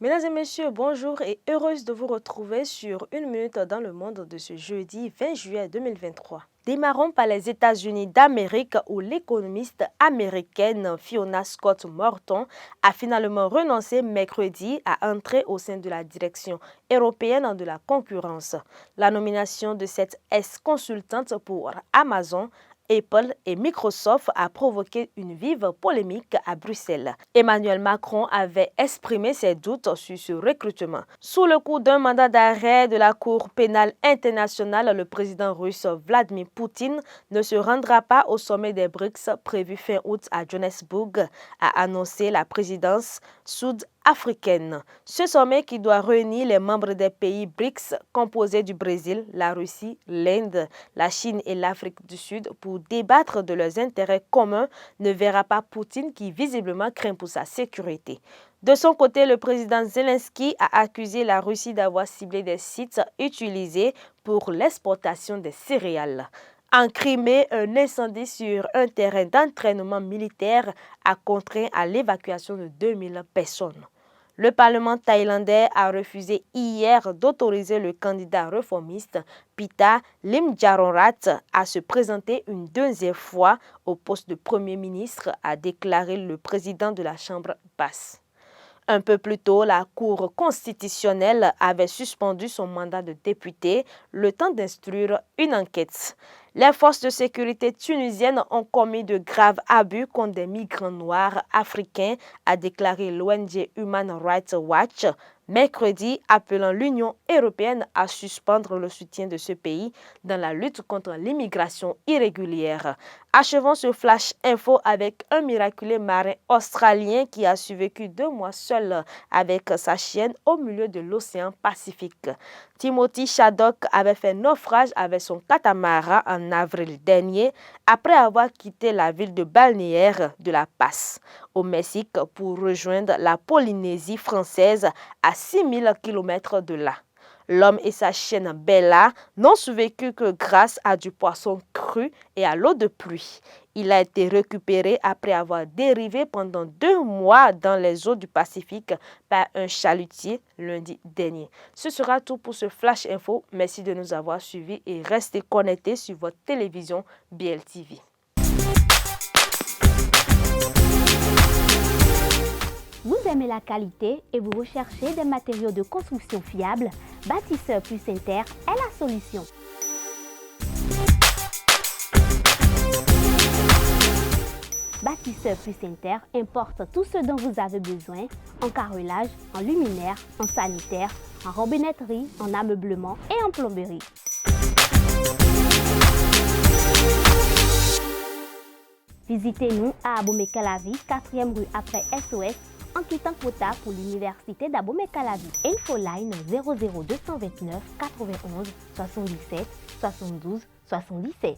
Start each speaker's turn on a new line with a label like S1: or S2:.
S1: Mesdames et messieurs, bonjour et heureuse de vous retrouver sur Une minute dans le monde de ce jeudi 20 juillet 2023. Démarrons par les États-Unis d'Amérique où l'économiste américaine Fiona Scott Morton a finalement renoncé mercredi à entrer au sein de la direction européenne de la concurrence. La nomination de cette ex-consultante pour Amazon, Apple et Microsoft a provoqué une vive polémique à Bruxelles. Emmanuel Macron avait exprimé ses doutes sur ce recrutement. Sous le coup d'un mandat d'arrêt de la Cour pénale internationale, le président russe Vladimir Poutine ne se rendra pas au sommet des BRICS prévu fin août à Johannesburg, a annoncé la présidence sud-africaine. Ce sommet qui doit réunir les membres des pays BRICS composés du Brésil, la Russie, l'Inde, la Chine et l'Afrique du Sud pour débattre de leurs intérêts communs ne verra pas Poutine qui visiblement craint pour sa sécurité. De son côté, le président Zelensky a accusé la Russie d'avoir ciblé des sites utilisés pour l'exportation des céréales. En Crimée, un incendie sur un terrain d'entraînement militaire a contraint à l'évacuation de 2000 personnes. Le Parlement thaïlandais a refusé hier d'autoriser le candidat réformiste Pita Limjaroenrat à se présenter une deuxième fois au poste de Premier ministre, a déclaré le président de la Chambre basse. Un peu plus tôt, la Cour constitutionnelle avait suspendu son mandat de député le temps d'instruire une enquête. Les forces de sécurité tunisiennes ont commis de graves abus contre des migrants noirs africains, a déclaré l'ONG Human Rights Watch mercredi, appelant l'Union européenne à suspendre le soutien de ce pays dans la lutte contre l'immigration irrégulière. Achevons ce flash info avec un miraculé marin australien qui a survécu 2 mois seul avec sa chienne au milieu de l'océan Pacifique. Timothy Shaddock avait fait naufrage avec son catamaran en avril dernier après avoir quitté la ville de balnéaire de La Paz au Mexique pour rejoindre la Polynésie française à 6000 km de là. L'homme et sa chienne Bella n'ont survécu que grâce à du poisson cru et à l'eau de pluie. Il a été récupéré après avoir dérivé pendant 2 mois dans les eaux du Pacifique par un chalutier lundi dernier. Ce sera tout pour ce Flash Info. Merci de nous avoir suivis et restez connectés sur votre télévision BLTV.
S2: Vous aimez la qualité et vous recherchez des matériaux de construction fiables? Bâtisseur Plus Inter est la solution. Bâtisseur Plus Inter importe tout ce dont vous avez besoin en carrelage, en luminaire, en sanitaire, en robinetterie, en ameublement et en plomberie. Visitez-nous à Abomey-Calavi, 4e rue après SOS, en quittant Kota pour l'université d'Abomey-Calavi. Infoline 00229 91 77 72 77.